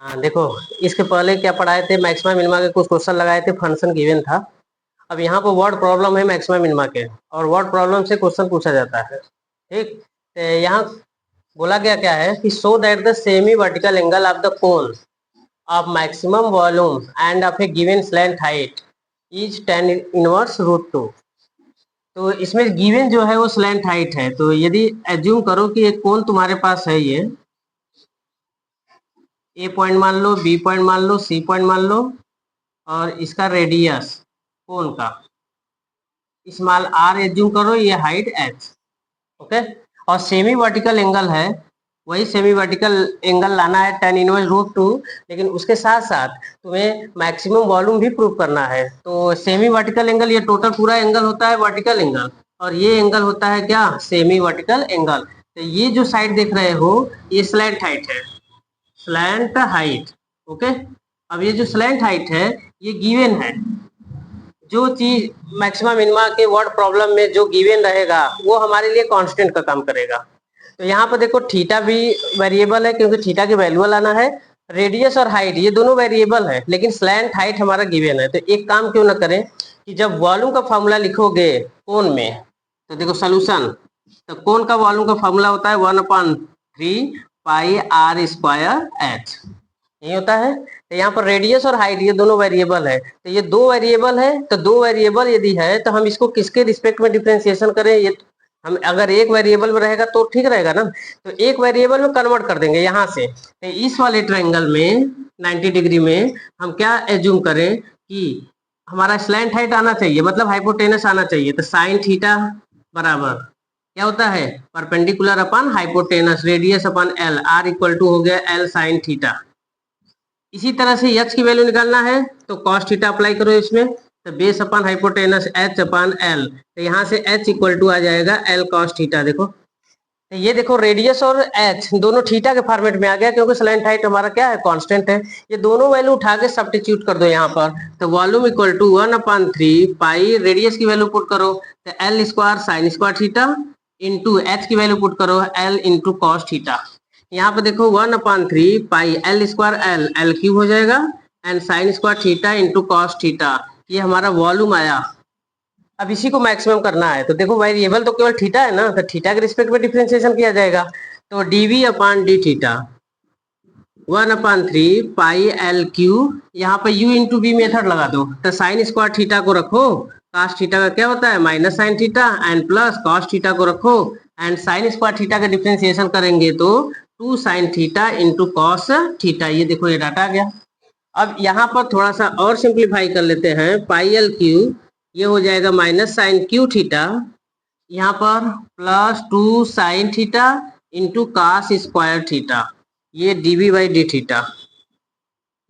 हाँ देखो, इसके पहले क्या पढ़ाए थे, मैक्सिमा मिनिमा के कुछ क्वेश्चन लगाए थे, फंक्शन गिवन था। अब यहाँ पर वर्ड प्रॉब्लम है मैक्सिमा मिनिमा के, और वर्ड प्रॉब्लम से क्वेश्चन पूछा जाता है। ठीक, तो यहाँ बोला गया क्या है कि show that the semi vertical angle of the cone of maximum volume end of A given slant height is tan inverse √2। तो इसमें गिवन जो है वो स्लैंट हाइट है। तो यदि एज्यूम करो कि एक कोन तुम्हारे पास है, ये ए पॉइंट मान लो, बी पॉइंट मान लो, सी पॉइंट मान लो, और इसका रेडियस कोन का स्मॉल आर एज्यूम करो, ये हाइट एच। ओके, और सेमी वर्टिकल एंगल है, वही सेमी वर्टिकल एंगल लाना है tan इनवर्स √2, लेकिन उसके साथ साथ तुम्हें मैक्सिमम वॉल्यूम भी प्रूव करना है। तो सेमी वर्टिकल एंगल, ये टोटल पूरा एंगल होता है वर्टिकल एंगल, और ये एंगल होता है क्या, सेमी वर्टिकल एंगल। तो ये जो साइड देख रहे हो, ये स्लैंट हाइट है, स्लैंट हाइट। ओके, अब ये जो स्लैंट हाइट है ये गिवन है। जो चीज मैक्सिमा मिनिमा के वर्ड प्रॉब्लम में जो गिवन रहेगा वो हमारे लिए कांस्टेंट का काम करेगा। तो यहाँ पर देखो थीटा भी वेरिएबल है, क्योंकि थीटा की वैल्यू लाना है। रेडियस और हाइट ये दोनों वेरिएबल है, लेकिन स्लैंट हाइट हमारा गिवन है। तो एक काम क्यों ना करें कि जब वॉल्यूम का फॉर्मूला लिखोगे कोन में, तो देखो सोल्यूशन, तो कोन का वॉल्यूम का फॉर्मूला होता है 1/3 पाई आर स्क्वायर एच, यही होता है। तो यहाँ पर रेडियस और हाइट ये दोनों वेरिएबल है। तो ये दो वेरिएबल है, तो दो वेरिएबल यदि है तो हम इसको किसके रिस्पेक्ट में डिफरेंशिएशन करें, ये हम अगर एक वेरिएबल में रहेगा तो ठीक रहेगा ना, तो एक वेरिएबल में कन्वर्ट कर देंगे यहाँ से। तो इस वाले ट्रायंगल में 90 डिग्री में हम क्या एज्यूम करें कि हमारा स्लैंट हाइट आना चाहिए, मतलब हाइपोटेनस आना चाहिए। तो साइन थीटा बराबर क्या होता है, परपेंडिकुलर अपन हाइपोटेनस, रेडियस अपन एल, आर इक्वल टू हो गया एल साइन थीटा। इसी तरह से एच की वैल्यू निकालना है तो कॉस थीटा अप्लाई करो इसमें, तो बेस अपन हाइपोटेनस एच अपन एल, तो यहाँ से एच इक्वल टू आ जाएगा एल कॉस थीटा। देखो, तो ये देखो रेडियस और एच दोनों थीटा के फॉर्मेट में आ गया, क्योंकि स्लैंट हाइट हमारा क्या है, कांस्टेंट है। ये दोनों वैल्यू उठा के सब्स्टिट्यूट कर दो यहाँ पर, तो volume equal to 1/3 pi, radius की वैल्यू पुट करो तो L square sine square theta, into H की वैल्यू पुट करो एल इंटू कॉस थीटा। यहाँ पे देखो 1/3 pi L square L, L cube हो जाएगा, and sine square theta into cos theta, ये हमारा वॉल्यूम आया। अब इसी को मैक्सिमम करना है, तो देखो वेरिएबल तो केवल थीटा है ना, तो थीटा के रिस्पेक्ट में डिफरेंशिएशन किया जाएगा। तो dv upon d theta 1/3 pi L cube, यहाँ पे यू इंटू बी मेथड लगा दो, तो साइन स्क्वायर थीटा को रखो, कॉस थीटा का क्या होता है minus sine theta, and plus cos theta को रखो, एंड साइन स्क्वायर थीटा का डिफरेंशिएशन करेंगे तो 2 sine theta into cos theta. ये देखो ये डाटा आ गया। अब यहाँ पर थोड़ा सा और सिंप्लीफाई कर लेते हैं, पाई एल क्यू ये हो जाएगा माइनस साइन क्यू थीटा, यहाँ पर plus 2 sine theta into cos square theta, ये डीवी बाई डी थीटा,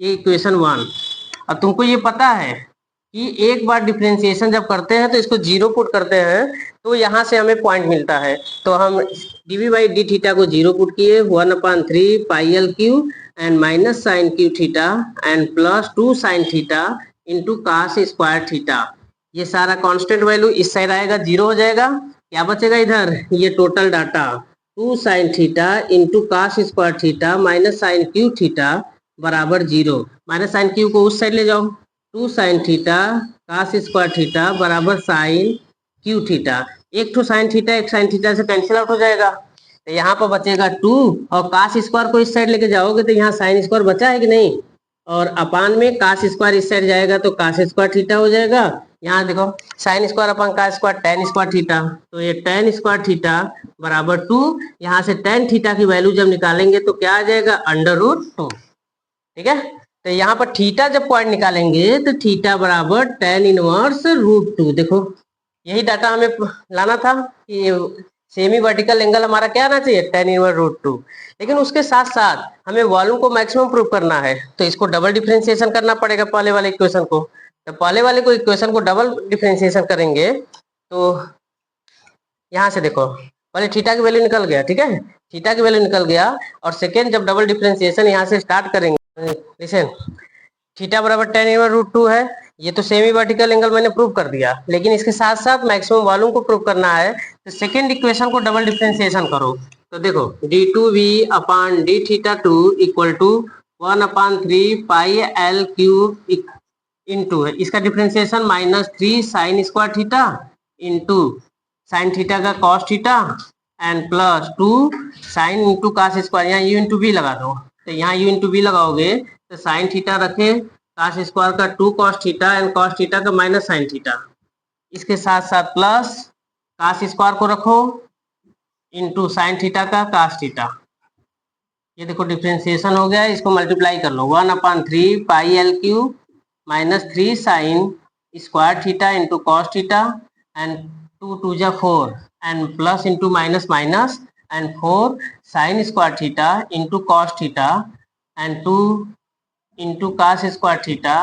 ये इक्वेशन 1। अब तुमको ये पता है कि एक बार डिफरेंशिएशन जब करते हैं तो इसको जीरो पुट करते हैं तो यहाँ से हमें पॉइंट मिलता है। तो हम डीवी बाई डी थीटा को जीरो पुट किए, 1/3 pi L cube and minus sine cube theta and plus 2 sine theta into cos square theta. ये सारा कांस्टेंट वैल्यू इस साइड आएगा, जीरो हो जाएगा, क्या बचेगा इधर, ये total data 2 sine theta into cos square theta minus sine cube theta बराबर जीरो। माइनस साइन क्यू को उस साइड ले जाओ, 2 sine theta cos square theta बराबर साइन क्यू थीटा। एक तो साइन थीटा एक साइन थीटा से कैंसिल आउट हो जाएगा, तो यहाँ पर बचेगा 2, और कॉस स्क्वायर को इस साइड लेके जाओगे तो यहाँ साइन स्क्वायर बचा है कि नहीं, और अपान में कॉस स्क्वायर इस साइड जाएगा तो कॉस स्क्वायर थीटा हो जाएगा। यहाँ देखो sine square upon cos square tan square theta, तो ये tan स्क्वायर थीटा बराबर 2, यहाँ से tan थीटा की वैल्यू जब निकालेंगे तो क्या आ जाएगा √2। ठीक है, तो यहाँ पर थीटा जब पॉइंट निकालेंगे तो थीटा बराबर tan इनवर्स √2। देखो यही डाटा हमें लाना था कि सेमी वर्टिकल एंगल हमारा क्या आना चाहिए tan इनवर्स √2, लेकिन उसके साथ साथ हमें वॉल्यूम को मैक्सिमम प्रूव करना है, तो इसको डबल डिफरेंशिएशन करना पड़ेगा पहले वाले इक्वेशन को। तो पहले वाले को इक्वेशन को डबल डिफरेंशिएशन करेंगे तो यहाँ से देखो पहले थीटा की वैल्यू निकल गया, ठीक है, थीटा की वैल्यू निकल गया, और सेकेंड जब डबल डिफरेंशिएशन यहाँ से स्टार्ट करेंगे, लिसन, थीटा बराबर tan इनवर्स √2 है, ये तो सेमी वर्टिकल एंगल मैंने प्रूव कर दिया, लेकिन इसके साथ साथ मैक्सिमम वॉल्यूम को प्रूव करना है, तो सेकेंड इक्वेशन को डबल डिफरेंशिएशन करो। तो देखो d2v upon d theta 2 equal to 1/3 pi L cube into है, इसका differentiation -3 sine square theta into sine theta का cos theta and +2 sine into cos square, यहाँ यू इंटू बी लगा दो। तो यहाँ यू इंटू बी लगाओगे तो साइन थीटा रखे कास स्क्वायर का 2 cos theta and cos theta का माइनस साइन थीटा, इसके साथ साथ प्लस कास स्क्वायर को रखो इंटू साइन थीटा का कास थीटा। ये देखो डिफ्रेंसिएशन हो गया, इसको मल्टीप्लाई कर लो। 1/3 pi L cube -3 sine square theta into cos theta and 2 2 जा 4 and plus into minus minus and 4 sine square theta into cos theta and 2 into cos square theta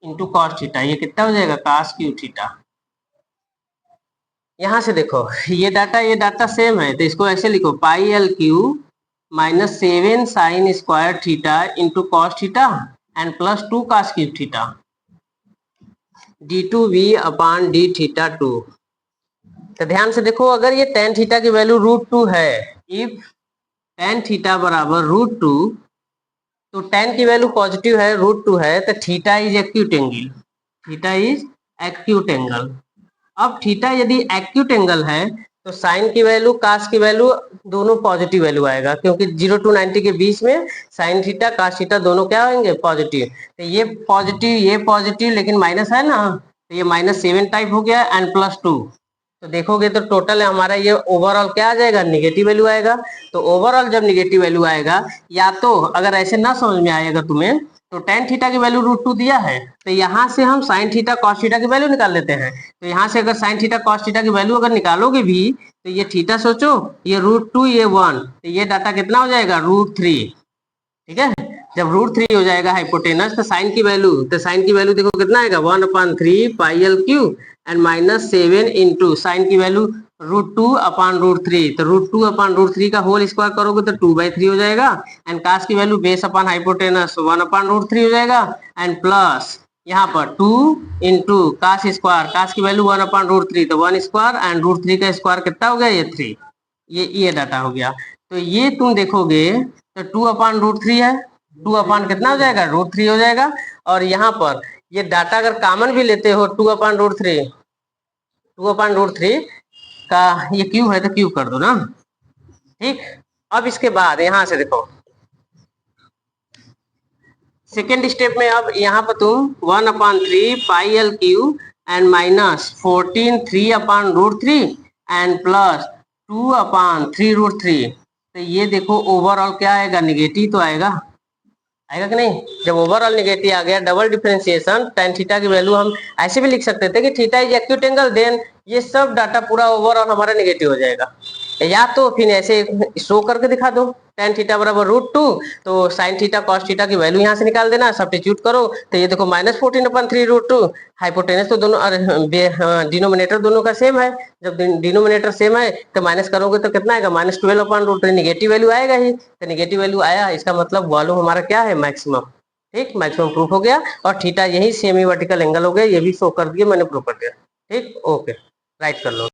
into cos theta. ये कितना हो जाएगा कास Q theta. यहाँ से देखो ये data same है, तो इसको ऐसे लिखो pi L cube -7 sine square theta into cos theta and +2 cos cube theta d2v/d2। तो ध्यान से देखो, अगर ये tan थीटा की वैल्यू √2 है, इफ tan थीटा बराबर √2, तो tan की वैल्यू पॉजिटिव है, √2 है, तो theta is acute angle, theta is acute angle. अब थीटा यदि एक्यूट एंगल है तो साइन की वैल्यू कास की वैल्यू दोनों पॉजिटिव वैल्यू आएगा, क्योंकि 0 to 90 के बीच में साइन थीटा कास थीटा दोनों क्या होंगे पॉजिटिव। तो ये पॉजिटिव लेकिन माइनस है ना, तो ये -7 टाइप हो गया एंड +2। तो देखोगे तो टोटल हमारा ये ओवरऑल क्या आ जाएगा, निगेटिव वैल्यू आएगा। तो ओवरऑल जब निगेटिव वैल्यू आएगा, या तो अगर ऐसे ना समझ में आएगा तुम्हें, तो tan थीटा की वैल्यू √2 दिया है, तो यहाँ से हम साइन थीटा कॉस थीटा की वैल्यू निकाल लेते हैं। तो यहाँ से अगर साइन थीटा कॉस थीटा की वैल्यू अगर निकालोगे भी, तो ये थीटा सोचो, ये √2 ये 1, तो ये डाटा कितना हो जाएगा √3। ठीक है, जब √3 हो जाएगा हाइपोटेनस, तो साइन की वैल्यू देखो कितना आएगा 1/3 pi L cube and -7 into sine की वैल्यू √2/√3। तो √2/√3 का होल स्क्वायर करोगे तो 2/3 हो जाएगा एंड कास की वैल्यू बेस अपॉन हाइपोटेनस 1/√3 हो जाएगा एंड प्लस यहाँ पर 2 इंटू कास स्क्वायर, कास की वैल्यू 1/√3, तो 1 स्क्वायर एंड √3 का स्क्वायर कितना हो गया, ये 3। ये डाटा हो गया। तो ये तुम देखोगे तो 2/√3 है, 2 अपान कितना हो जाएगा √3 हो जाएगा। और यहाँ पर ये डाटा अगर कॉमन भी लेते हो 2/√3 का ये क्यूब है तो क्यूब कर दो ना। ठीक, अब इसके बाद यहाँ से देखो सेकेंड स्टेप में, अब यहाँ पर तुम 1/3 pi L cube and -14 3/√3 and +2/3√3। तो ये देखो ओवरऑल क्या आएगा, निगेटिव तो आएगा कि नहीं। जब ओवरऑल निगेटिव आ गया, डबल डिफरेंशिएशन tan थीटा की वैल्यू हम ऐसे भी लिख सकते थे कि theta is acute angle, then ये सब डाटा पूरा ओवरऑल हमारा निगेटिव हो जाएगा। या तो फिर ऐसे शो करके दिखा दो tan थीटा बराबर √2, तो साइन थीटा कॉस थीटा की वैल्यू यहाँ से निकाल देना, सब्स्टिट्यूट करो, तो ये देखो -14/3√2। हाइपोटेनस तो दोनों डिनोमिनेटर दोनों का सेम है, जब डिनोमिनेटर सेम है तो माइनस करोगे तो कितना आएगा -12/√3, निगेटिव वैल्यू आएगा ही। तो निगेटिव वैल्यू आया, इसका मतलब वॉल्यूम हमारा क्या है, मैक्सिमम। ठीक, मैक्सिमम प्रूफ हो गया, और थीटा यही सेमी वर्टिकल एंगल हो गया, ये भी शो कर दिया मैंने, प्रूफ कर दिया। ठीक, ओके, राइट कर लो।